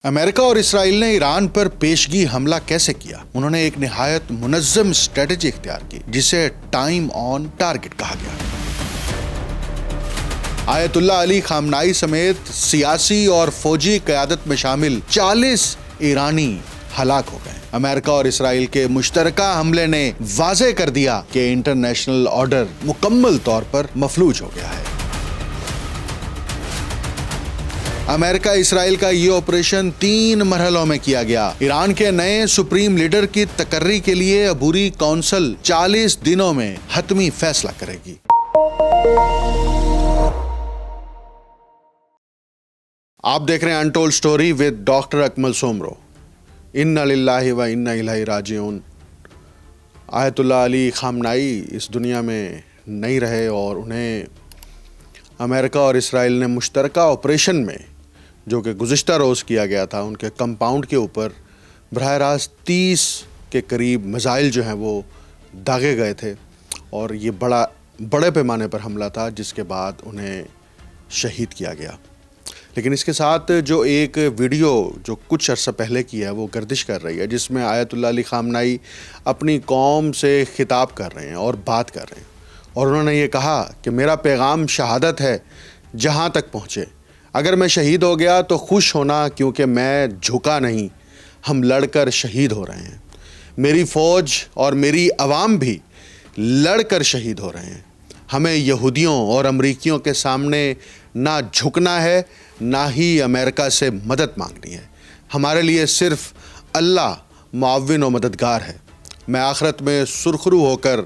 امریکہ اور اسرائیل نے ایران پر پیشگی حملہ کیسے کیا؟ انہوں نے ایک نہایت منظم اسٹریٹجی اختیار کی جسے ٹائم آن ٹارگٹ کہا گیا۔ آیت اللہ علی خامنائی سمیت سیاسی اور فوجی قیادت میں شامل 40 ایرانی ہلاک ہو گئے۔ امریکہ اور اسرائیل کے مشترکہ حملے نے واضح کر دیا کہ انٹرنیشنل آرڈر مکمل طور پر مفلوج ہو گیا ہے۔ امریکہ اسرائیل کا یہ آپریشن 3 مرحلوں میں کیا گیا۔ ایران کے نئے سپریم لیڈر کی تقرری کے لیے عبوری کونسل 40 دنوں میں حتمی فیصلہ کرے گی۔ آپ دیکھ رہے ہیں انٹولڈ سٹوری ود ڈاکٹر اکمل سومرو۔ انا للہ و انا الیہ راجعون۔ آیت اللہ علی خامنائی اس دنیا میں نہیں رہے اور انہیں امریکہ اور اسرائیل نے مشترکہ آپریشن میں جو کہ گزشتہ روز کیا گیا تھا، ان کے کمپاؤنڈ کے اوپر براہ راست 30 کے قریب میزائل جو ہیں وہ داغے گئے تھے، اور یہ بڑے پیمانے پر حملہ تھا جس کے بعد انہیں شہید کیا گیا۔ لیکن اس کے ساتھ جو ایک ویڈیو جو کچھ عرصہ پہلے کی ہے وہ گردش کر رہی ہے، جس میں آیت اللہ علی خامنائی اپنی قوم سے خطاب کر رہے ہیں اور بات کر رہے ہیں، اور انہوں نے یہ کہا کہ میرا پیغام شہادت ہے جہاں تک پہنچے۔ اگر میں شہید ہو گیا تو خوش ہونا، کیونکہ میں جھکا نہیں، ہم لڑ کر شہید ہو رہے ہیں۔ میری فوج اور میری عوام بھی لڑ کر شہید ہو رہے ہیں۔ ہمیں یہودیوں اور امریکیوں کے سامنے نہ جھکنا ہے، نہ ہی امریکہ سے مدد مانگنی ہے۔ ہمارے لیے صرف اللہ معاون و مددگار ہے۔ میں آخرت میں سرخرو ہو کر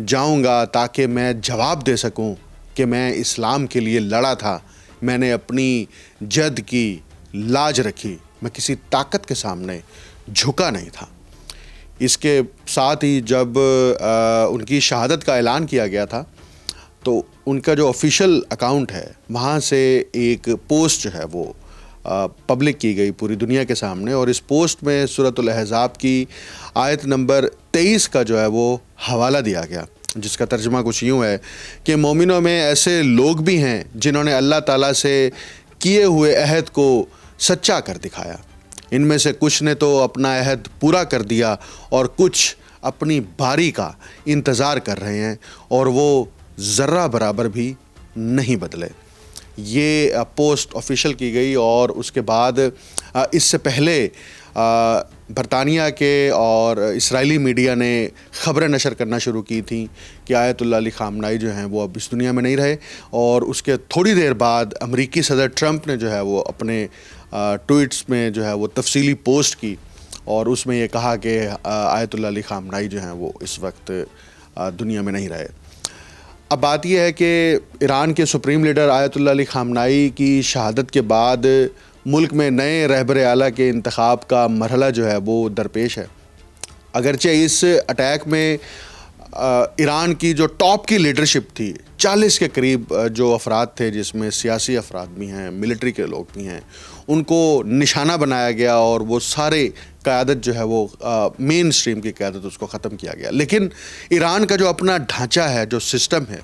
جاؤں گا تاکہ میں جواب دے سکوں کہ میں اسلام کے لیے لڑا تھا، میں نے اپنی جد کی لاج رکھی، میں کسی طاقت کے سامنے جھکا نہیں تھا۔ اس کے ساتھ ہی جب ان کی شہادت کا اعلان کیا گیا تھا تو ان کا جو آفیشیل اکاؤنٹ ہے وہاں سے ایک پوسٹ جو ہے وہ پبلک کی گئی پوری دنیا کے سامنے، اور اس پوسٹ میں سورۃ الاحزاب کی آیت نمبر 23 کا جو ہے وہ حوالہ دیا گیا، جس کا ترجمہ کچھ یوں ہے کہ مومنوں میں ایسے لوگ بھی ہیں جنہوں نے اللہ تعالیٰ سے کیے ہوئے عہد کو سچا کر دکھایا۔ ان میں سے کچھ نے تو اپنا عہد پورا کر دیا اور کچھ اپنی باری کا انتظار کر رہے ہیں، اور وہ ذرہ برابر بھی نہیں بدلے۔ یہ پوسٹ آفیشیل کی گئی، اور اس کے بعد اس سے پہلے برطانیہ کے اور اسرائیلی میڈیا نے خبریں نشر کرنا شروع کی تھیں کہ آیت اللہ علی خامنائی جو ہیں وہ اب اس دنیا میں نہیں رہے، اور اس کے تھوڑی دیر بعد امریکی صدر ٹرمپ نے جو ہے وہ اپنے ٹویٹس میں جو ہے وہ تفصیلی پوسٹ کی، اور اس میں یہ کہا کہ آیت اللہ علی خامنائی جو ہیں وہ اس وقت دنیا میں نہیں رہے۔ اب بات یہ ہے کہ ایران کے سپریم لیڈر آیت اللہ علی خامنائی کی شہادت کے بعد ملک میں نئے رہبر اعلیٰ کے انتخاب کا مرحلہ جو ہے وہ درپیش ہے۔ اگرچہ اس اٹیک میں ایران کی جو ٹاپ کی لیڈرشپ تھی، 40 کے قریب جو افراد تھے، جس میں سیاسی افراد بھی ہیں، ملٹری کے لوگ بھی ہیں، ان کو نشانہ بنایا گیا، اور وہ سارے قیادت جو ہے وہ مین سٹریم کی قیادت اس کو ختم کیا گیا۔ لیکن ایران کا جو اپنا ڈھانچہ ہے، جو سسٹم ہے،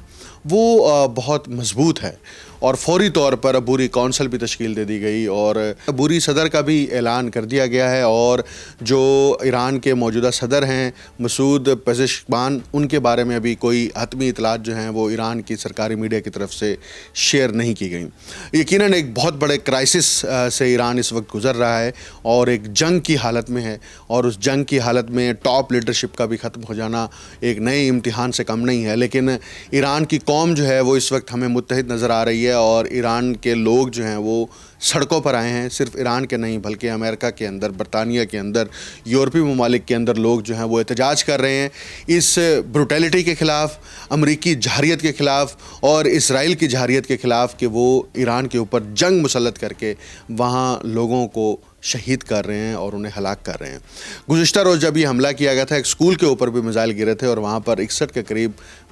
وہ بہت مضبوط ہے، اور فوری طور پر عبوری کونسل بھی تشکیل دے دی گئی، اور عبوری صدر کا بھی اعلان کر دیا گیا ہے، اور جو ایران کے موجودہ صدر ہیں مسعود پزشکوان، ان کے بارے میں ابھی کوئی حتمی اطلاعات جو ہیں وہ ایران کی سرکاری میڈیا کی طرف سے شیئر نہیں کی گئیں۔ یقیناً ایک بہت بڑے کرائسس سے ایران اس وقت گزر رہا ہے، اور ایک جنگ کی حالت میں ہے، اور اس جنگ کی حالت میں ٹاپ لیڈرشپ کا بھی ختم ہو جانا ایک نئے امتحان سے کم نہیں ہے۔ لیکن ایران کی قوم جو ہے وہ اس وقت ہمیں متحد نظر آ رہی ہے، اور ایران کے لوگ جو ہیں وہ سڑکوں پر آئے ہیں۔ صرف ایران کے نہیں بلکہ امریکہ کے اندر، برطانیہ کے اندر، یورپی ممالک کے اندر لوگ جو ہیں وہ احتجاج کر رہے ہیں اس بروٹیلٹی کے خلاف، امریکی جارحیت کے خلاف، اور اسرائیل کی جارحیت کے خلاف کہ وہ ایران کے اوپر جنگ مسلط کر کے وہاں لوگوں کو شہید کر رہے ہیں اور انہیں ہلاک کر رہے ہیں۔ گزشتہ روز جب یہ حملہ کیا گیا تھا، ایک اسکول کے اوپر بھی میزائل گرے تھے، اور وہاں پر 61 کے قریب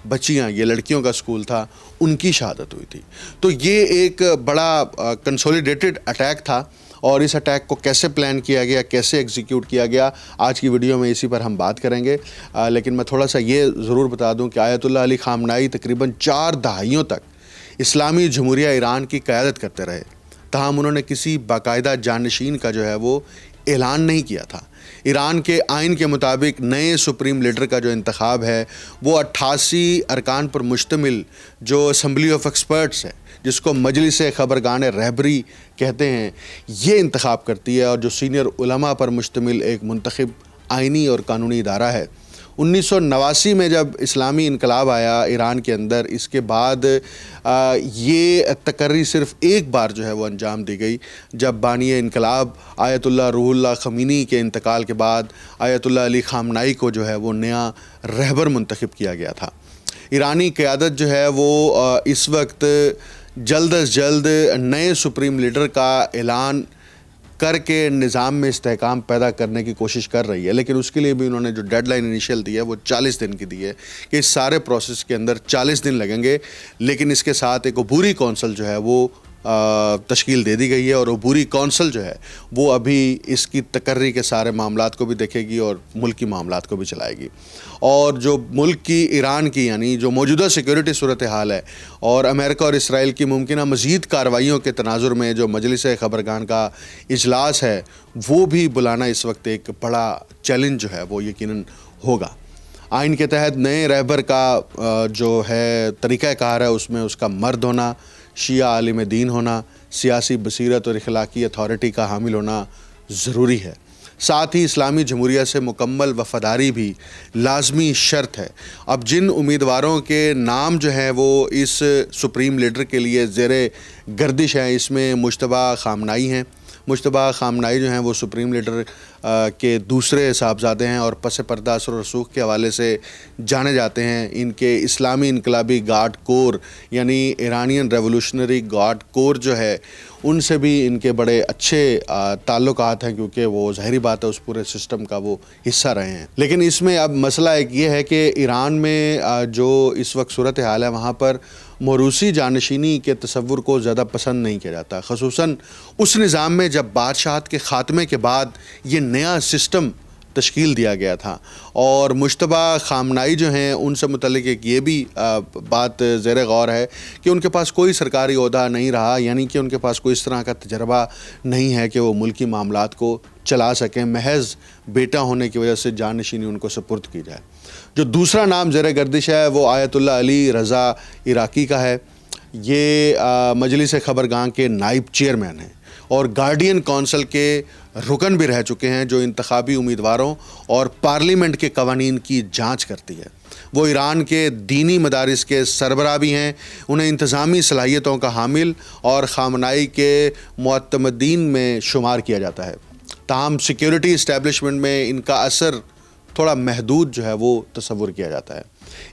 بچیاں، یہ لڑکیوں کا اسکول تھا، ان کی شہادت ہوئی تھی۔ تو یہ ایک بڑا کنسولیڈیٹڈ اٹیک تھا، اور اس اٹیک کو کیسے پلان کیا گیا، کیسے ایگزیکیوٹ کیا گیا، آج کی ویڈیو میں اسی پر ہم بات کریں گے۔ لیکن میں تھوڑا سا یہ ضرور بتا دوں کہ آیت اللہ علی خامنائی تقریباً 4 دہائیوں تک اسلامی جمہوریہ ایران کی قیادت کرتے رہے۔ تاہم انہوں نے کسی باقاعدہ جانشین کا جو ہے وہ اعلان نہیں کیا تھا۔ ایران کے آئین کے مطابق نئے سپریم لیڈر کا جو انتخاب ہے وہ 88 ارکان پر مشتمل جو اسمبلی آف ایکسپرٹس ہے، جس کو مجلس خبرگان رہبری کہتے ہیں، یہ انتخاب کرتی ہے، اور جو سینئر علماء پر مشتمل ایک منتخب آئینی اور قانونی ادارہ ہے۔ 1989 میں جب اسلامی انقلاب آیا ایران کے اندر، اس کے بعد یہ تقرری صرف ایک بار جو ہے وہ انجام دی گئی، جب بانی انقلاب آیت اللہ روح اللہ خمینی کے انتقال کے بعد آیت اللہ علی خامنائی کو جو ہے وہ نیا رہبر منتخب کیا گیا تھا۔ ایرانی قیادت جو ہے وہ اس وقت جلد از جلد نئے سپریم لیڈر کا اعلان کر کے نظام میں استحکام پیدا کرنے کی کوشش کر رہی ہے، لیکن اس کے لیے بھی انہوں نے جو ڈیڈ لائن انیشیل دی ہے وہ 40 دن کی دی ہے کہ اس سارے پروسیس کے اندر 40 دن لگیں گے، لیکن اس کے ساتھ ایک عبوری کونسل جو ہے وہ تشکیل دے دی گئی ہے، اور عبوری کونسل جو ہے وہ ابھی اس کی تقرری کے سارے معاملات کو بھی دیکھے گی اور ملکی معاملات کو بھی چلائے گی۔ اور جو ملک کی ایران کی یعنی جو موجودہ سیکیورٹی صورتحال ہے اور امریکہ اور اسرائیل کی ممکنہ مزید کارروائیوں کے تناظر میں جو مجلس خبرگان کا اجلاس ہے وہ بھی بلانا اس وقت ایک بڑا چیلنج جو ہے وہ یقیناً ہوگا۔ آئین کے تحت نئے رہبر کا جو ہے طریقہ کار ہے، اس میں اس کا مرد ہونا، شیعہ عالم دین ہونا، سیاسی بصیرت اور اخلاقی اتھارٹی کا حامل ہونا ضروری ہے۔ ساتھ ہی اسلامی جمہوریہ سے مکمل وفاداری بھی لازمی شرط ہے۔ اب جن امیدواروں کے نام جو ہیں وہ اس سپریم لیڈر کے لیے زیر گردش ہیں، اس میں مجتبیٰ خامنائی ہیں۔ مجتبیٰ خامنائی جو ہیں وہ سپریم لیڈر کے دوسرے صاحبزادے ہیں اور پس پردہ اثر و رسوخ کے حوالے سے جانے جاتے ہیں۔ ان کے اسلامی انقلابی گارڈ کور یعنی ایرانین ریولوشنری گارڈ کور جو ہے ان سے بھی ان کے بڑے اچھے تعلقات ہیں، کیونکہ وہ ظاہری بات ہے اس پورے سسٹم کا وہ حصہ رہے ہیں۔ لیکن اس میں اب مسئلہ ایک یہ ہے کہ ایران میں جو اس وقت صورتحال ہے وہاں پر موروثی جانشینی کے تصور کو زیادہ پسند نہیں کیا جاتا، خصوصاً اس نظام میں جب بادشاہت کے خاتمے کے بعد یہ نیا سسٹم تشکیل دیا گیا تھا۔ اور مجتبیٰ خامنائی جو ہیں ان سے متعلق ایک یہ بھی بات زیر غور ہے کہ ان کے پاس کوئی سرکاری عہدہ نہیں رہا، یعنی کہ ان کے پاس کوئی اس طرح کا تجربہ نہیں ہے کہ وہ ملکی معاملات کو چلا سکیں، محض بیٹا ہونے کی وجہ سے جانشینی ان کو سپرد کی جائے۔ جو دوسرا نام زیر گردش ہے وہ آیت اللہ علی رضا عراقی کا ہے۔ یہ مجلس خبرگان کے نائب چیئرمین ہیں اور گارڈین کونسل کے رکن بھی رہ چکے ہیں، جو انتخابی امیدواروں اور پارلیمنٹ کے قوانین کی جانچ کرتی ہے۔ وہ ایران کے دینی مدارس کے سربراہ بھی ہیں، انہیں انتظامی صلاحیتوں کا حامل اور خامنائی کے معتمدین میں شمار کیا جاتا ہے۔ تاہم سیکیورٹی اسٹیبلشمنٹ میں ان کا اثر تھوڑا محدود جو ہے وہ تصور کیا جاتا ہے۔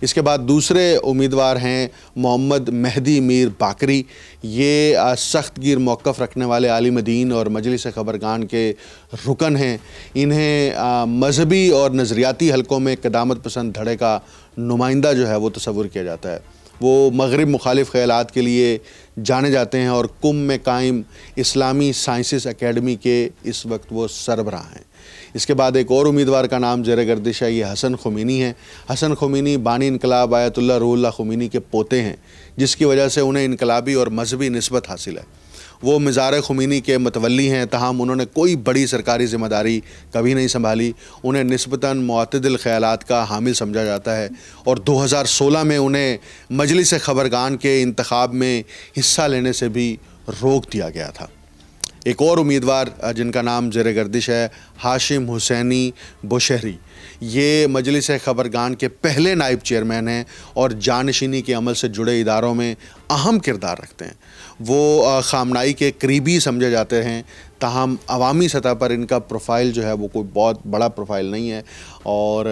اس کے بعد دوسرے امیدوار ہیں محمد مہدی میر باقری۔ یہ سخت گیر موقف رکھنے والے عالم دین اور مجلس خبرگان کے رکن ہیں۔ انہیں مذہبی اور نظریاتی حلقوں میں قدامت پسند دھڑے کا نمائندہ جو ہے وہ تصور کیا جاتا ہے۔ وہ مغرب مخالف خیالات کے لیے جانے جاتے ہیں اور قم میں قائم اسلامی سائنسز اکیڈمی کے اس وقت وہ سربراہ ہیں۔ اس کے بعد ایک اور امیدوار کا نام زیر گردش ہے، یہ حسن خمینی ہیں۔ حسن خمینی بانی انقلاب آیت اللہ روح اللہ خمینی کے پوتے ہیں، جس کی وجہ سے انہیں انقلابی اور مذہبی نسبت حاصل ہے۔ وہ مزار خمینی کے متولی ہیں، تاہم انہوں نے کوئی بڑی سرکاری ذمہ داری کبھی نہیں سنبھالی۔ انہیں نسبتاً معتدل خیالات کا حامل سمجھا جاتا ہے، اور 2016 میں انہیں مجلس خبرگان کے انتخاب میں حصہ لینے سے بھی روک دیا گیا تھا۔ ایک اور امیدوار جن کا نام زیر گردش ہے ہاشم حسینی بوشہری، یہ مجلس خبرگان کے پہلے نائب چیئرمین ہیں اور جانشینی کے عمل سے جڑے اداروں میں اہم کردار رکھتے ہیں۔ وہ خامنائی کے قریبی سمجھے جاتے ہیں، تاہم عوامی سطح پر ان کا پروفائل جو ہے وہ کوئی بہت بڑا پروفائل نہیں ہے، اور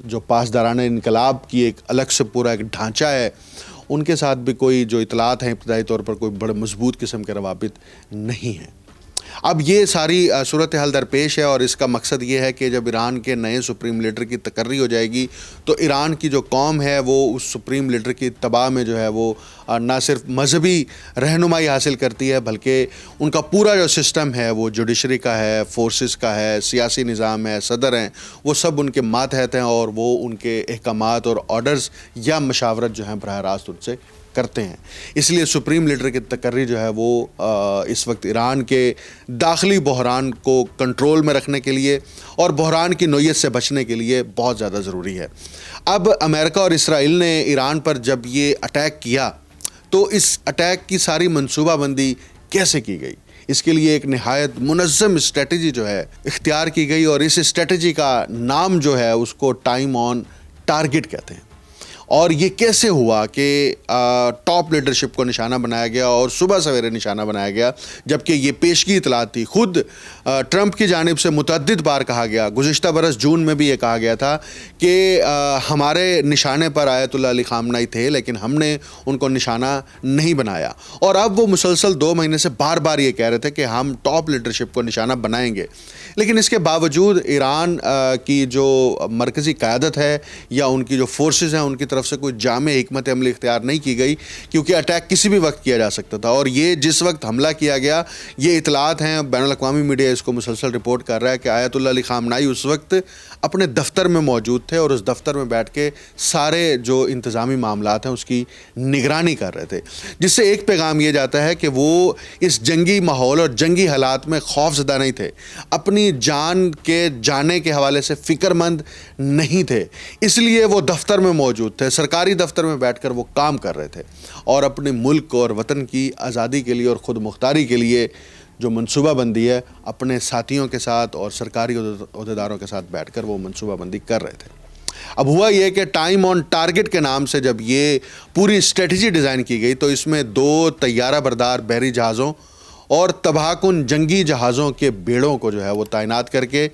جو پاسداران انقلاب کی ایک الگ سے پورا ایک ڈھانچہ ہے ان کے ساتھ بھی کوئی جو اطلاعات ہیں ابتدائی طور پر کوئی بڑے مضبوط قسم کے روابط نہیں ہیں۔ اب یہ ساری صورتحال درپیش ہے، اور اس کا مقصد یہ ہے کہ جب ایران کے نئے سپریم لیڈر کی تقرری ہو جائے گی تو ایران کی جو قوم ہے وہ اس سپریم لیڈر کی اتباع میں جو ہے وہ نہ صرف مذہبی رہنمائی حاصل کرتی ہے، بلکہ ان کا پورا جو سسٹم ہے وہ جوڈیشری کا ہے، فورسز کا ہے، سیاسی نظام ہے، صدر ہیں، وہ سب ان کے ماتحت ہیں، اور وہ ان کے احکامات اور آرڈرز یا مشاورت جو ہیں براہ راست ان سے کرتے ہیں. اس لیے سپریم لیڈر کی تقرری جو ہے وہ اس وقت ایران کے داخلی بحران کو کنٹرول میں رکھنے کے لیے اور بحران کی نوعیت سے بچنے کے لیے بہت زیادہ ضروری ہے. اب امریکہ اور اسرائیل نے ایران پر جب یہ اٹیک کیا تو اس اٹیک کی ساری منصوبہ بندی کیسے کی گئی؟ اس کے لیے ایک نہایت منظم اسٹریٹجی جو ہے اختیار کی گئی، اور اس اسٹریٹجی کا نام جو ہے اس کو ٹائم آن ٹارگٹ کہتے ہیں. اور یہ کیسے ہوا کہ ٹاپ لیڈرشپ کو نشانہ بنایا گیا اور صبح سویرے نشانہ بنایا گیا، جبکہ یہ پیشگی اطلاعات تھی. خود ٹرمپ کی جانب سے متعدد بار کہا گیا، گزشتہ برس جون میں بھی یہ کہا گیا تھا کہ ہمارے نشانے پر آیت اللہ علی خامنائی تھے لیکن ہم نے ان کو نشانہ نہیں بنایا. اور اب وہ مسلسل 2 مہینے سے بار بار یہ کہہ رہے تھے کہ ہم ٹاپ لیڈرشپ کو نشانہ بنائیں گے. لیکن اس کے باوجود ایران کی جو مرکزی قیادت ہے یا ان کی جو فورسز ہیں ان کی طرف سے کوئی جامع حکمت عملی اختیار نہیں کی گئی، کیونکہ اٹیک کسی بھی وقت کیا جا سکتا تھا. اور یہ جس وقت حملہ کیا گیا، یہ اطلاعات ہیں، بین الاقوامی میڈیا اس کو مسلسل رپورٹ کر رہا ہے کہ آیت اللہ علی خامنائی اس وقت اپنے دفتر میں موجود تھے اور اس دفتر میں بیٹھ کے سارے جو انتظامی معاملات ہیں اس کی نگرانی کر رہے تھے، جس سے ایک پیغام یہ جاتا ہے کہ وہ اس جنگی ماحول اور جنگی حالات میں خوف زدہ نہیں تھے، اپنی جان کے جانے کے حوالے سے فکر مند نہیں تھے. اس لیے وہ دفتر میں موجود تھے، سرکاری دفتر میں بیٹھ کر وہ کام کر رہے تھے اور اپنے ملک اور وطن کی آزادی کے لیے اور خود مختاری کے لیے جو منصوبہ بندی ہے اپنے ساتھیوں کے ساتھ اور سرکاری عہدیداروں کے ساتھ بیٹھ کر وہ منصوبہ بندی کر رہے تھے. اب ہوا یہ کہ ٹائم آن ٹارگٹ کے نام سے جب یہ پوری اسٹریٹجی ڈیزائن کی گئی تو اس میں 2 طیارہ بردار بحری جہازوں اور تباہ کن جنگی جہازوں کے بیڑوں کو جو ہے وہ تعینات کر کے،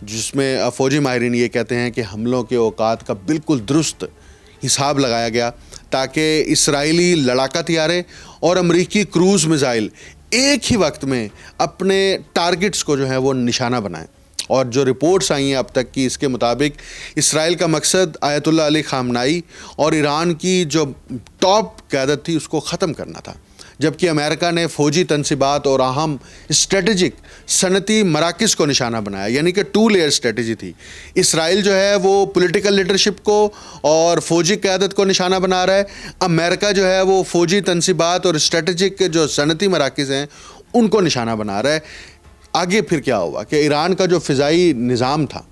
جس میں فوجی ماہرین یہ کہتے ہیں کہ حملوں کے اوقات کا بالکل درست حساب لگایا گیا تاکہ اسرائیلی لڑاکا طیارے اور امریکی کروز میزائل ایک ہی وقت میں اپنے ٹارگٹس کو جو ہے وہ نشانہ بنائیں. اور جو رپورٹس آئی ہیں اب تک کی، اس کے مطابق اسرائیل کا مقصد آیت اللہ علی خامنائی اور ایران کی جو ٹاپ قیادت تھی اس کو ختم کرنا تھا، جبکہ امریکہ نے فوجی تنصیبات اور اہم اسٹریٹجک صنعتی مراکز کو نشانہ بنایا، یعنی کہ 2 لیئر اسٹریٹجی تھی. اسرائیل جو ہے وہ پولیٹیکل لیڈرشپ کو اور فوجی قیادت کو نشانہ بنا رہا ہے، امریکہ جو ہے وہ فوجی تنصیبات اور اسٹریٹجک جو صنعتی مراکز ہیں ان کو نشانہ بنا رہا ہے. آگے پھر کیا ہوا کہ ایران کا جو فضائی نظام تھا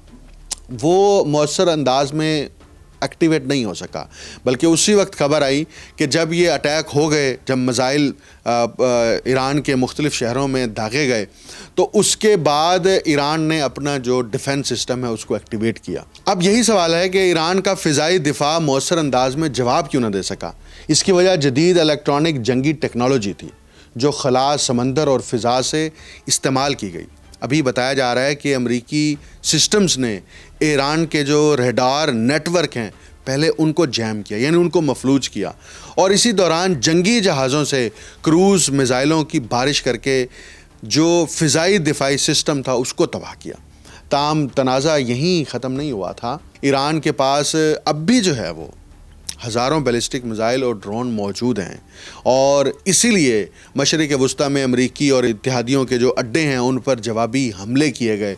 وہ مؤثر انداز میں ایکٹیویٹ نہیں ہو سکا، بلکہ اسی وقت خبر آئی کہ جب یہ اٹیک ہو گئے، جب میزائل ایران کے مختلف شہروں میں داغے گئے تو اس کے بعد ایران نے اپنا جو ڈیفنس سسٹم ہے اس کو ایکٹیویٹ کیا. اب یہی سوال ہے کہ ایران کا فضائی دفاع مؤثر انداز میں جواب کیوں نہ دے سکا؟ اس کی وجہ جدید الیکٹرانک جنگی ٹیکنالوجی تھی جو خلا، سمندر اور فضا سے استعمال کی گئی. ابھی بتایا جا رہا ہے کہ امریکی سسٹمز نے ایران کے جو ریڈار نیٹ ورک ہیں پہلے ان کو جیم کیا، یعنی ان کو مفلوج کیا، اور اسی دوران جنگی جہازوں سے کروز میزائلوں کی بارش کر کے جو فضائی دفاعی سسٹم تھا اس کو تباہ کیا. تاہم تنازع یہیں ختم نہیں ہوا تھا. ایران کے پاس اب بھی جو ہے وہ ہزاروں بیلسٹک میزائل اور ڈرون موجود ہیں، اور اسی لیے مشرق وسطیٰ میں امریکی اور اتحادیوں کے جو اڈے ہیں ان پر جوابی حملے کیے گئے،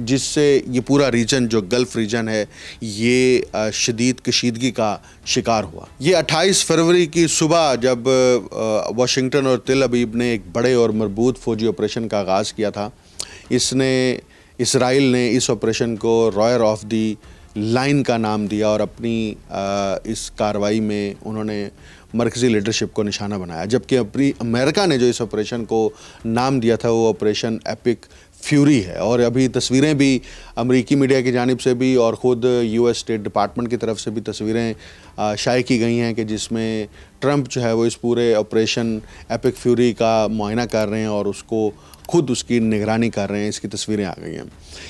جس سے یہ پورا ریجن جو گلف ریجن ہے یہ شدید کشیدگی کا شکار ہوا. یہ 28 فروری کی صبح جب واشنگٹن اور تل ابیب نے ایک بڑے اور مربوط فوجی آپریشن کا آغاز کیا تھا. اسرائیل نے اس آپریشن کو رائر آف دی لائن کا نام دیا اور اپنی اس کارروائی میں انہوں نے مرکزی لیڈرشپ کو نشانہ بنایا، جبکہ اپنی امریکہ نے جو اس آپریشن کو نام دیا تھا وہ آپریشن ایپک فیوری ہے. اور ابھی تصویریں بھی امریکی میڈیا کی جانب سے بھی اور خود US اسٹیٹ ڈپارٹمنٹ کی طرف سے بھی تصویریں شائع کی گئی ہیں کہ جس میں ٹرمپ جو ہے وہ اس پورے آپریشن ایپک فیوری کا معائنہ کر رہے ہیں اور اس کو خود اس کی نگرانی کر رہے ہیں. اس کی تصویریں آ گئی ہیں.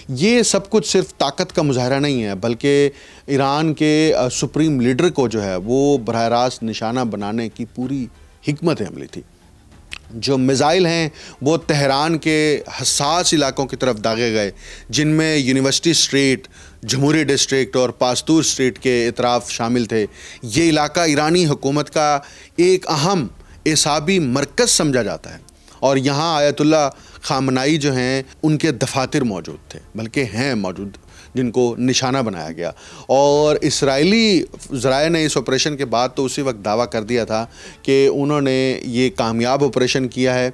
یہ سب کچھ صرف طاقت کا مظاہرہ نہیں ہے، بلکہ ایران کے سپریم لیڈر کو جو ہے وہ براہ راست نشانہ بنانے کی پوری حکمت عملی تھی. جو میزائل ہیں وہ تہران کے حساس علاقوں کی طرف داغے گئے، جن میں یونیورسٹی اسٹریٹ، جمہوری ڈسٹرکٹ اور پاستور اسٹریٹ کے اطراف شامل تھے. یہ علاقہ ایرانی حکومت کا ایک اہم اعصابی مرکز سمجھا جاتا ہے، اور یہاں آیت اللہ خامنائی جو ہیں ان کے دفاتر موجود تھے، بلکہ ہیں موجود، جن کو نشانہ بنایا گیا. اور اسرائیلی ذرائع نے اس آپریشن کے بعد تو اسی وقت دعویٰ کر دیا تھا کہ انہوں نے یہ کامیاب آپریشن کیا ہے،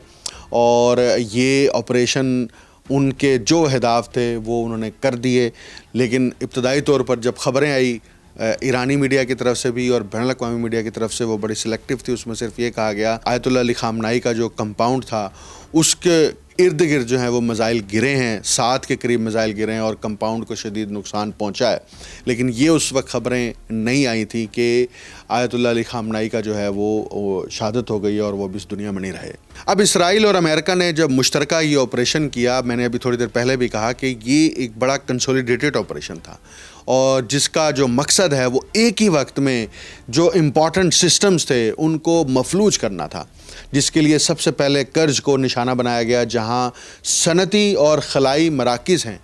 اور یہ آپریشن ان کے جو اہداف تھے وہ انہوں نے کر دیے. لیکن ابتدائی طور پر جب خبریں آئی ایرانی میڈیا کی طرف سے بھی اور بین الاقوامی میڈیا کی طرف سے، وہ بڑی سلیکٹیو تھی. اس میں صرف یہ کہا گیا آیت اللہ علی خامنائی کا جو کمپاؤنڈ تھا اس کے ارد گرد جو ہیں وہ میزائل گرے ہیں، 7 کے قریب میزائل گرے ہیں اور کمپاؤنڈ کو شدید نقصان پہنچا ہے. لیکن یہ اس وقت خبریں نہیں آئی تھیں کہ آیت اللہ علی خامنائی کا جو ہے وہ شہادت ہو گئی اور وہ اب اس دنیا میں نہیں رہے. اب اسرائیل اور امریکہ نے جب مشترکہ یہ آپریشن کیا، میں نے ابھی تھوڑی دیر پہلے بھی کہا کہ یہ ایک بڑا کنسولیڈیٹڈ آپریشن تھا، اور جس کا جو مقصد ہے وہ ایک ہی وقت میں جو امپورٹنٹ سسٹمز تھے ان کو مفلوج کرنا تھا، جس کے لیے سب سے پہلے کرج کو نشانہ بنایا گیا، جہاں صنعتی اور خلائی مراکز ہیں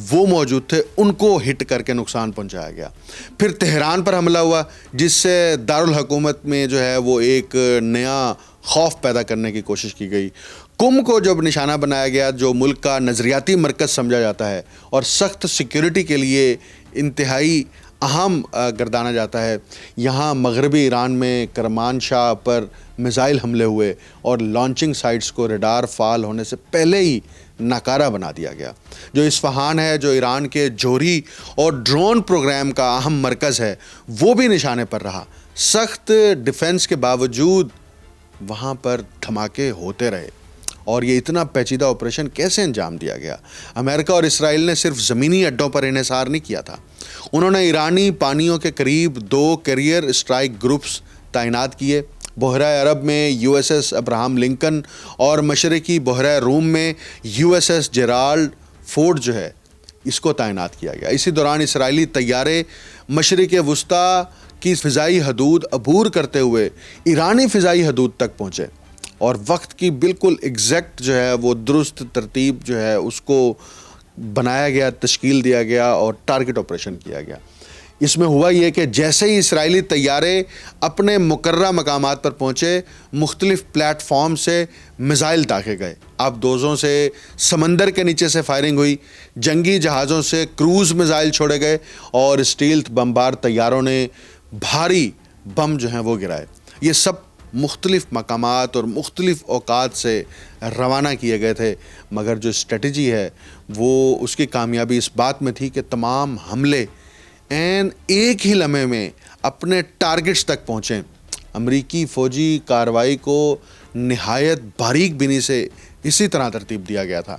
وہ موجود تھے، ان کو ہٹ کر کے نقصان پہنچایا گیا. پھر تہران پر حملہ ہوا، جس سے دارالحکومت میں جو ہے وہ ایک نیا خوف پیدا کرنے کی کوشش کی گئی. قم کو جب نشانہ بنایا گیا، جو ملک کا نظریاتی مرکز سمجھا جاتا ہے اور سخت سیکیورٹی کے لیے انتہائی اہم گردانا جاتا ہے، یہاں مغربی ایران میں کرمان شاہ پر میزائل حملے ہوئے اور لانچنگ سائٹس کو ریڈار فعال ہونے سے پہلے ہی ناکارہ بنا دیا گیا. جو اصفہان ہے، جو ایران کے جوہری اور ڈرون پروگرام کا اہم مرکز ہے، وہ بھی نشانے پر رہا. سخت ڈیفنس کے باوجود وہاں پر دھماکے ہوتے رہے. اور یہ اتنا پیچیدہ آپریشن کیسے انجام دیا گیا؟ امریکہ اور اسرائیل نے صرف زمینی اڈوں پر انحصار نہیں کیا تھا، انہوں نے ایرانی پانیوں کے قریب 2 کیریئر اسٹرائک گروپس تعینات کیے. بحیرہ عرب میں U S S Abraham Lincoln اور مشرقی بحیرہ روم میں U S S Gerald Ford جو ہے اس کو تعینات کیا گیا. اسی دوران اسرائیلی طیارے مشرق وسطیٰ کی فضائی حدود عبور کرتے ہوئے ایرانی فضائی حدود تک پہنچے، اور وقت کی بالکل ایگزیکٹ جو ہے وہ درست ترتیب جو ہے اس کو بنایا گیا، تشکیل دیا گیا اور ٹارگٹ آپریشن کیا گیا. اس میں ہوا یہ کہ جیسے ہی اسرائیلی طیارے اپنے مقررہ مقامات پر پہنچے، مختلف پلیٹ فارم سے میزائل داغے گئے. اب دوزوں سے سمندر کے نیچے سے فائرنگ ہوئی، جنگی جہازوں سے کروز میزائل چھوڑے گئے، اور اسٹیلتھ بمبار طیاروں نے بھاری بم جو ہیں وہ گرائے. یہ سب مختلف مقامات اور مختلف اوقات سے روانہ کیے گئے تھے، مگر جو اسٹریٹجی ہے وہ اس کی کامیابی اس بات میں تھی کہ تمام حملے ایک ہی لمحے میں اپنے ٹارگٹس تک پہنچیں. امریکی فوجی کارروائی کو نہایت باریک بینی سے اسی طرح ترتیب دیا گیا تھا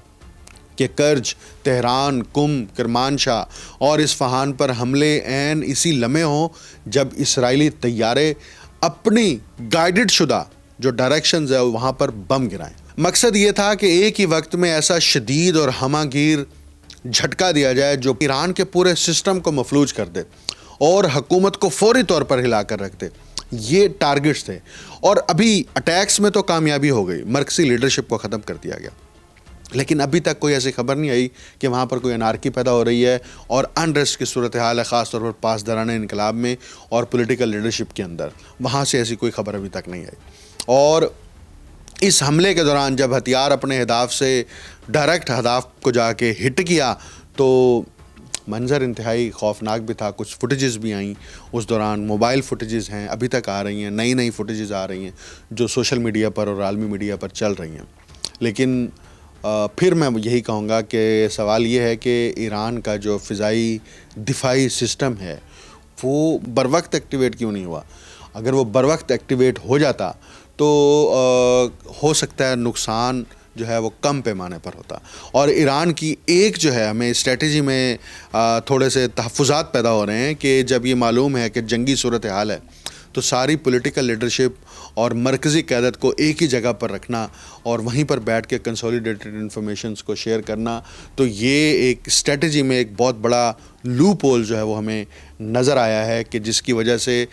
کہ کرج، تہران، قم، کرمان شاہ اور اصفہان پر حملے اسی لمحے ہوں جب اسرائیلی طیارے اپنی گائیڈڈ شدہ جو ڈائریکشنز ہے وہاں پر بم گرائیں. مقصد یہ تھا کہ ایک ہی وقت میں ایسا شدید اور ہمہ گیر جھٹکا دیا جائے جو ایران کے پورے سسٹم کو مفلوج کر دے اور حکومت کو فوری طور پر ہلا کر رکھ دے. یہ ٹارگٹس تھے، اور ابھی اٹیکس میں تو کامیابی ہو گئی، مرکزی لیڈرشپ کو ختم کر دیا گیا، لیکن ابھی تک کوئی ایسی خبر نہیں آئی کہ وہاں پر کوئی انارکی پیدا ہو رہی ہے اور انریسٹ کی صورتحال ہے، خاص طور پر پاسداران انقلاب میں اور پولیٹیکل لیڈرشپ کے اندر. وہاں سے ایسی کوئی خبر ابھی تک نہیں آئی. اور اس حملے کے دوران جب ہتھیار اپنے اہداف سے ڈائریکٹ اہداف کو جا کے ہٹ کیا تو منظر انتہائی خوفناک بھی تھا. کچھ فوٹیجز بھی آئیں اس دوران، موبائل فوٹیجز ہیں، ابھی تک آ رہی ہیں، نئی فوٹیجز آ رہی ہیں جو سوشل میڈیا پر اور عالمی میڈیا پر چل رہی ہیں. لیکن پھر میں یہی کہوں گا کہ سوال یہ ہے کہ ایران کا جو فضائی دفاعی سسٹم ہے وہ بروقت ایکٹیویٹ کیوں نہیں ہوا؟ اگر وہ بروقت ایکٹیویٹ ہو جاتا تو ہو سکتا ہے نقصان جو ہے وہ کم پیمانے پر ہوتا. اور ایران کی ایک جو ہے ہمیں اسٹریٹجی میں تھوڑے سے تحفظات پیدا ہو رہے ہیں کہ جب یہ معلوم ہے کہ جنگی صورتحال ہے تو ساری پولیٹیکل لیڈرشپ اور مرکزی قیادت کو ایک ہی جگہ پر رکھنا اور وہیں پر بیٹھ کے کنسولیڈیٹڈ انفارمیشنز کو شیئر کرنا. تو یہ ایک اسٹریٹجی میں ایک بہت بڑا لوپ ہول جو ہے وہ ہمیں نظر آیا ہے کہ جس کی وجہ سے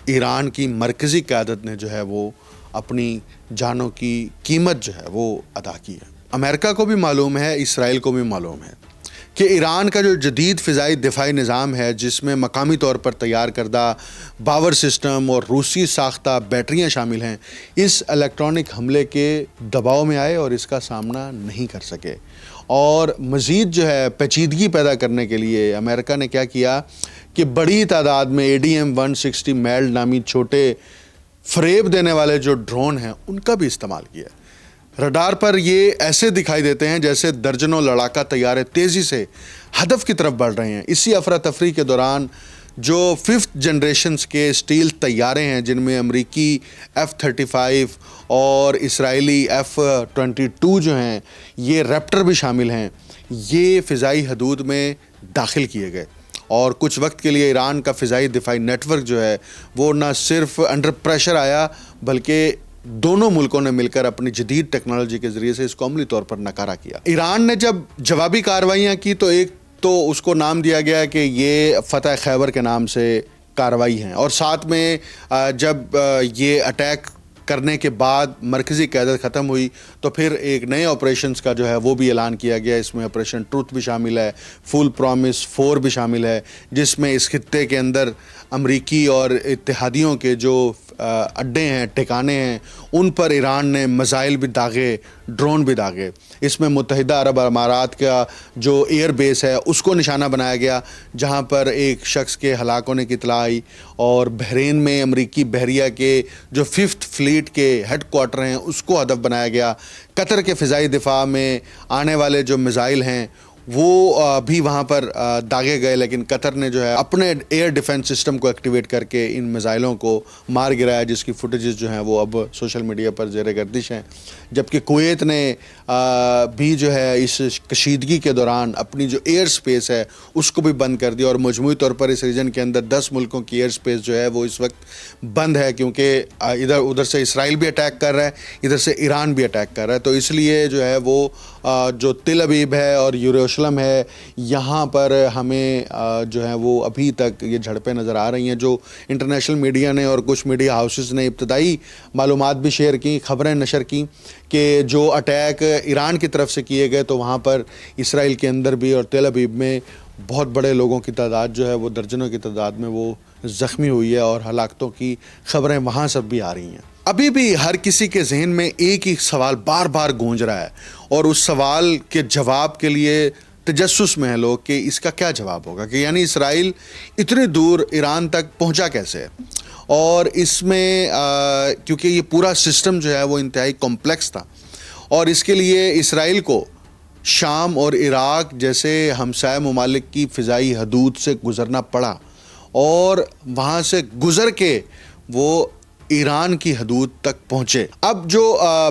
ایران کی مرکزی قیادت نے جو ہے وہ اپنی جانوں کی قیمت جو ہے وہ ادا کی ہے. امریکہ کو بھی معلوم ہے، اسرائیل کو بھی معلوم ہے کہ ایران کا جو جدید فضائی دفاعی نظام ہے، جس میں مقامی طور پر تیار کردہ باور سسٹم اور روسی ساختہ بیٹریاں شامل ہیں، اس الیکٹرانک حملے کے دباؤ میں آئے اور اس کا سامنا نہیں کر سکے۔ اور مزید جو ہے پیچیدگی پیدا کرنے کے لیے امریکہ نے کیا کیا کہ بڑی تعداد میں ADM-160 میلڈ نامی چھوٹے فریب دینے والے جو ڈرون ہیں ان کا بھی استعمال کیا۔ رڈار پر یہ ایسے دکھائی دیتے ہیں جیسے درجنوں لڑاکا طیارے تیزی سے ہدف کی طرف بڑھ رہے ہیں۔ اسی افراتفری کے دوران جو 5th جنریشنز کے اسٹیل طیارے ہیں، جن میں امریکی F-35 اور اسرائیلی F-22 جو ہیں، یہ ریپٹر بھی شامل ہیں، یہ فضائی حدود میں داخل کیے گئے۔ اور کچھ وقت کے لیے ایران کا فضائی دفاعی نیٹ ورک جو ہے وہ نہ صرف انڈر پریشر آیا، بلکہ دونوں ملکوں نے مل کر اپنی جدید ٹیکنالوجی کے ذریعے سے اس کو عملی طور پر ناکارہ کیا۔ ایران نے جب جوابی کارروائیاں کی تو ایک تو اس کو نام دیا گیا کہ یہ فتح خیبر کے نام سے کارروائی ہیں، اور ساتھ میں جب یہ اٹیک کرنے کے بعد مرکزی قیادت ختم ہوئی تو پھر ایک نئے آپریشنز کا جو ہے وہ بھی اعلان کیا گیا۔ اس میں آپریشن ٹروتھ بھی شامل ہے، فل پرومس 4 بھی شامل ہے، جس میں اس خطے کے اندر امریکی اور اتحادیوں کے جو اڈے ہیں، ٹھکانے ہیں، ان پر ایران نے میزائل بھی داغے، ڈرون بھی داغے۔ اس میں متحدہ عرب امارات کا جو ایئر بیس ہے اس کو نشانہ بنایا گیا، جہاں پر ایک شخص کے ہلاک ہونے کی اطلاع آئی، اور بحرین میں امریکی بحریہ کے جو 5th فلیٹ کے ہیڈ کوارٹر ہیں اس کو ہدف بنایا گیا۔ قطر کے فضائی دفاع میں آنے والے جو میزائل ہیں وہ بھی وہاں پر داغے گئے، لیکن قطر نے جو ہے اپنے ایئر ڈیفنس سسٹم کو ایکٹیویٹ کر کے ان میزائلوں کو مار گرایا، جس کی فوٹیجز جو ہیں وہ اب سوشل میڈیا پر زیر گردش ہیں۔ جبکہ کویت نے بھی جو ہے اس کشیدگی کے دوران اپنی جو ایئر سپیس ہے اس کو بھی بند کر دیا، اور مجموعی طور پر اس ریجن کے اندر 10 ملکوں کی ایئر سپیس جو ہے وہ اس وقت بند ہے، کیونکہ ادھر سے اسرائیل بھی اٹیک کر رہا ہے، ادھر سے ایران بھی اٹیک کر رہا ہے۔ تو اس لیے جو ہے وہ جو تل ابیب ہے اور یروشلم ہے، یہاں پر ہمیں جو ہے وہ ابھی تک یہ جھڑپیں نظر آ رہی ہیں۔ جو انٹرنیشنل میڈیا نے اور کچھ میڈیا ہاؤسز نے ابتدائی معلومات بھی شیئر کی، خبریں نشر کی کہ جو اٹیک ایران کی طرف سے کیے گئے تو وہاں پر اسرائیل کے اندر بھی اور تل ابیب میں بہت بڑے لوگوں کی تعداد جو ہے وہ درجنوں کی تعداد میں وہ زخمی ہوئی ہے، اور ہلاکتوں کی خبریں وہاں سے بھی آ رہی ہیں۔ ابھی بھی ہر کسی کے ذہن میں ایک ہی سوال بار بار گونج رہا ہے، اور اس سوال کے جواب کے لیے تجسس میں ہے لوگ کہ اس کا کیا جواب ہوگا، کہ یعنی اسرائیل اتنی دور ایران تک پہنچا کیسے ہے، اور اس میں کیونکہ یہ پورا سسٹم جو ہے وہ انتہائی کمپلیکس تھا، اور اس کے لیے اسرائیل کو شام اور عراق جیسے ہمسائے ممالک کی فضائی حدود سے گزرنا پڑا، اور وہاں سے گزر کے وہ ایران کی حدود تک پہنچے۔ اب جو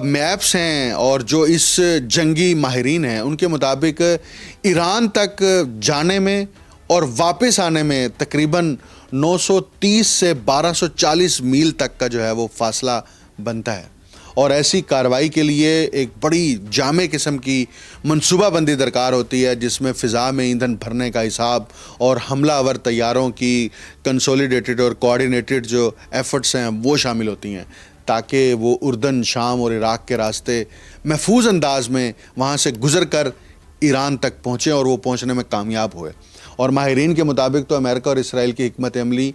میپس ہیں اور جو اس جنگی ماہرین ہیں ان کے مطابق ایران تک جانے میں اور واپس آنے میں تقریباً 930 سے 1240 میل تک کا جو ہے وہ فاصلہ بنتا ہے، اور ایسی کارروائی کے لیے ایک بڑی جامع قسم کی منصوبہ بندی درکار ہوتی ہے، جس میں فضا میں ایندھن بھرنے کا حساب اور حملہ آور طیاروں کی کنسولیڈیٹڈ اور کوآرڈینیٹڈ جو ایفرٹس ہیں وہ شامل ہوتی ہیں، تاکہ وہ اردن، شام اور عراق کے راستے محفوظ انداز میں وہاں سے گزر کر ایران تک پہنچیں اور وہ پہنچنے میں کامیاب ہوئے۔ اور ماہرین کے مطابق تو امریکہ اور اسرائیل کی حکمت عملی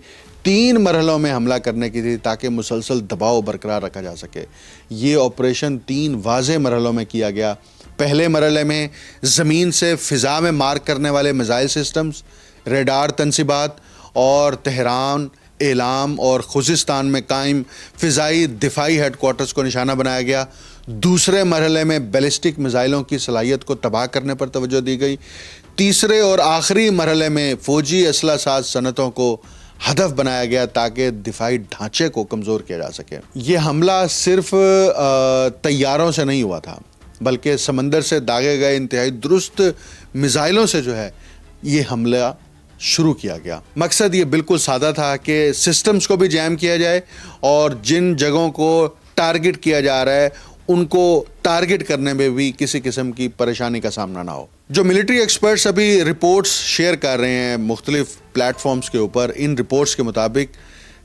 3 مرحلوں میں حملہ کرنے کی تھی تاکہ مسلسل دباؤ برقرار رکھا جا سکے۔ یہ آپریشن 3 واضح مرحلوں میں کیا گیا۔ پہلے مرحلے میں زمین سے فضا میں مار کرنے والے میزائل سسٹمز، ریڈار تنصیبات، اور تہران، ایلام اور خوزستان میں قائم فضائی دفاعی ہیڈ کوارٹرز کو نشانہ بنایا گیا۔ دوسرے مرحلے میں بیلسٹک میزائلوں کی صلاحیت کو تباہ کرنے پر توجہ دی گئی۔ تیسرے اور آخری مرحلے میں فوجی اسلحہ ساز صنعتوں کو ہدف بنایا گیا تاکہ دفاعی ڈھانچے کو کمزور کیا جا سکے۔ یہ حملہ صرف طیاروں سے نہیں ہوا تھا، بلکہ سمندر سے داغے گئے انتہائی درست میزائلوں سے جو ہے یہ حملہ شروع کیا گیا۔ مقصد یہ بالکل سادہ تھا کہ سسٹمز کو بھی جیم کیا جائے، اور جن جگہوں کو ٹارگٹ کیا جا رہا ہے ان کو ٹارگٹ کرنے میں بھی کسی قسم کی پریشانی کا سامنا نہ ہو۔ جو ملٹری ایکسپرٹس ابھی رپورٹس شیئر کر رہے ہیں مختلف پلیٹ فارمز کے اوپر، ان رپورٹس کے مطابق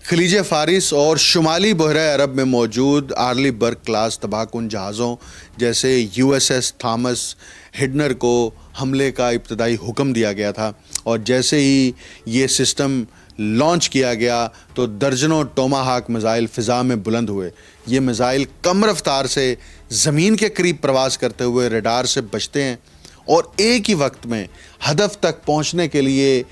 خلیج فارس اور شمالی بحیرہ عرب میں موجود آرلی برگ کلاس تباہ کن جہازوں جیسے USS تھامس ہڈنر کو حملے کا ابتدائی حکم دیا گیا تھا، اور جیسے ہی یہ سسٹم لانچ کیا گیا تو درجنوں ٹوماہاک میزائل فضا میں بلند ہوئے۔ یہ میزائل کم رفتار سے زمین کے قریب پرواز کرتے ہوئے ریڈار سے بچتے ہیں اور ایک ہی وقت میں ہدف تک پہنچنے کے لیے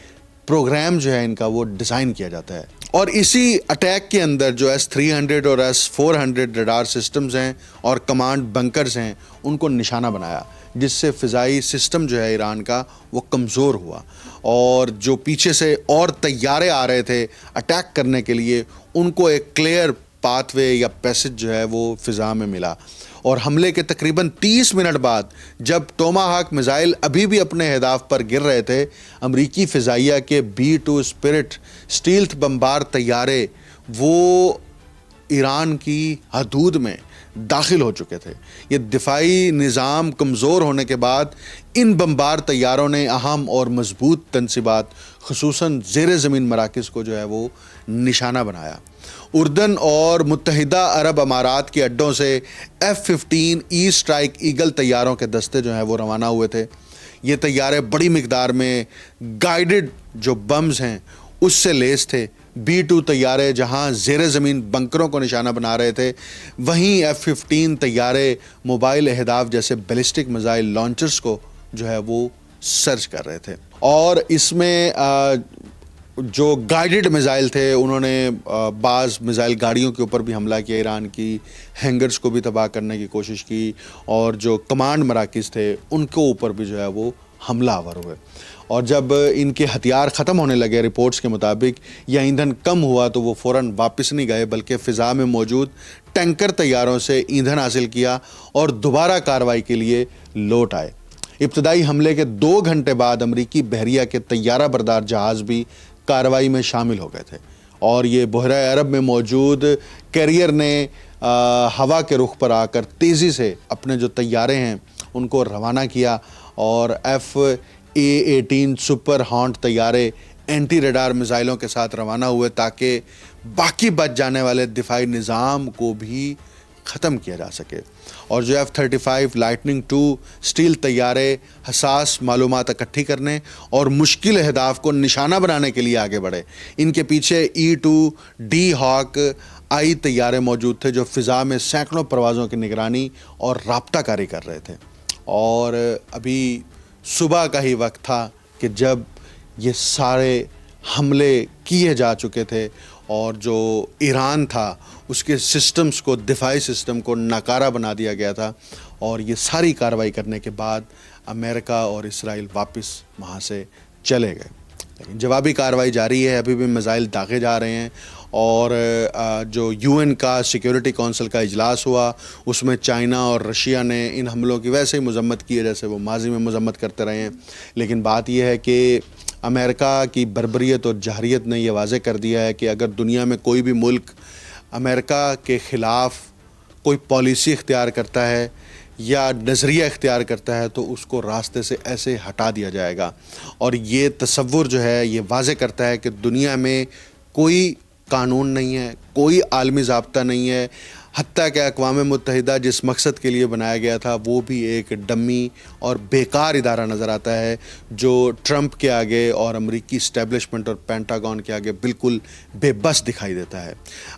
پروگرام جو ہے ان کا وہ ڈیزائن کیا جاتا ہے۔ اور اسی اٹیک کے اندر جو S-300 اور S-400 ریڈار سسٹمز ہیں اور کمانڈ بنکرز ہیں ان کو نشانہ بنایا، جس سے فضائی سسٹم جو ہے ایران کا وہ کمزور ہوا، اور جو پیچھے سے اور طیارے آ رہے تھے اٹیک کرنے کے لیے ان کو ایک کلیئر پاتھ وے یا پیسج جو ہے وہ فضا میں ملا۔ اور حملے کے تقریباً 30 منٹ بعد جب ٹوماہاک میزائل ابھی بھی اپنے اہداف پر گر رہے تھے، امریکی فضائیہ کے B-2 اسپرٹ اسٹیلتھ بمبار طیارے وہ ایران کی حدود میں داخل ہو چکے تھے۔ یہ دفاعی نظام کمزور ہونے کے بعد ان بمبار طیاروں نے اہم اور مضبوط تنصیبات خصوصاً زیر زمین مراکز کو جو ہے وہ نشانہ بنایا۔ اردن اور متحدہ عرب امارات کے اڈوں سے F-15 ای اسٹرائک ایگل طیاروں کے دستے جو ہیں وہ روانہ ہوئے تھے۔ یہ طیارے بڑی مقدار میں گائیڈڈ جو بمز ہیں اس سے لیس تھے۔ B-2 طیارے جہاں زیر زمین بنکروں کو نشانہ بنا رہے تھے، وہیں F-15 طیارے موبائل اہداف جیسے بیلسٹک میزائل لانچرز کو جو ہے وہ سرچ کر رہے تھے۔ اور اس میں جو گائیڈڈ میزائل تھے انہوں نے بعض میزائل گاڑیوں کے اوپر بھی حملہ کیا، ایران کی ہینگرز کو بھی تباہ کرنے کی کوشش کی، اور جو کمانڈ مراکز تھے ان کے اوپر بھی جو ہے وہ حملہ آور ہوئے۔ اور جب ان کے ہتھیار ختم ہونے لگے رپورٹس کے مطابق، یا ایندھن کم ہوا، تو وہ فوراً واپس نہیں گئے بلکہ فضا میں موجود ٹینکر طیاروں سے ایندھن حاصل کیا اور دوبارہ کارروائی کے لیے لوٹ آئے۔ ابتدائی حملے کے 2 گھنٹے بعد امریکی بحریہ کے طیارہ بردار جہاز بھی کارروائی میں شامل ہو گئے تھے، اور یہ بحیرہ عرب میں موجود کیریئر نے ہوا کے رخ پر آ کر تیزی سے اپنے جو طیارے ہیں ان کو روانہ کیا، اور F/A-18 سپر ہانٹ طیارے اینٹی ریڈار میزائلوں کے ساتھ روانہ ہوئے تاکہ باقی بچ جانے والے دفاعی نظام کو بھی ختم کیا جا سکے۔ اور جو F-35 لائٹننگ 2 اسٹیل طیارے حساس معلومات اکٹھی کرنے اور مشکل اہداف کو نشانہ بنانے کے لیے آگے بڑھے۔ ان کے پیچھے E-2D ہاک آئی طیارے موجود تھے جو فضا میں سینکڑوں پروازوں کی نگرانی اور رابطہ کاری کر رہے تھے۔ اور ابھی صبح کا ہی وقت تھا کہ جب یہ سارے حملے کیے جا چکے تھے، اور جو ایران تھا اس کے سسٹمز کو، دفاعی سسٹم کو ناکارہ بنا دیا گیا تھا، اور یہ ساری کارروائی کرنے کے بعد امریکہ اور اسرائیل واپس وہاں سے چلے گئے۔ لیکن جوابی کارروائی جاری ہے، ابھی بھی میزائل داغے جا رہے ہیں، اور جو UN کا سیکیورٹی کونسل کا اجلاس ہوا اس میں چائنا اور رشیا نے ان حملوں کی ویسے ہی مذمت کی ہے جیسے وہ ماضی میں مذمت کرتے رہے ہیں۔ لیکن بات یہ ہے کہ امریکہ کی بربریت اور جہریت نے یہ واضح کر دیا ہے کہ اگر دنیا میں کوئی بھی ملک امریکہ کے خلاف کوئی پالیسی اختیار کرتا ہے یا نظریہ اختیار کرتا ہے تو اس کو راستے سے ایسے ہٹا دیا جائے گا۔ اور یہ تصور جو ہے یہ واضح کرتا ہے کہ دنیا میں کوئی قانون نہیں ہے، کوئی عالمی ضابطہ نہیں ہے، حتیٰ کہ اقوام متحدہ جس مقصد کے لیے بنایا گیا تھا وہ بھی ایک ڈمی اور بیکار ادارہ نظر آتا ہے جو ٹرمپ کے آگے اور امریکی اسٹیبلشمنٹ اور پینٹاگون کے آگے بالکل بے بس دکھائی دیتا ہے۔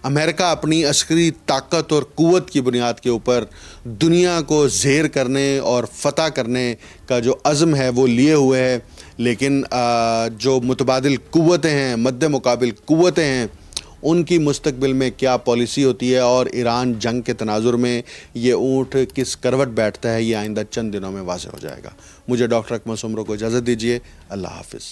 امریکہ اپنی عسکری طاقت اور قوت کی بنیاد کے اوپر دنیا کو زیر کرنے اور فتح کرنے کا جو عزم ہے وہ لیے ہوئے ہے، لیکن جو متبادل قوتیں ہیں، مد مقابل قوتیں ہیں، ان کی مستقبل میں کیا پالیسی ہوتی ہے اور ایران جنگ کے تناظر میں یہ اونٹ کس کروٹ بیٹھتا ہے، یہ آئندہ چند دنوں میں واضح ہو جائے گا۔ مجھے ڈاکٹر اکمل سومرو کو اجازت دیجیے۔ اللہ حافظ۔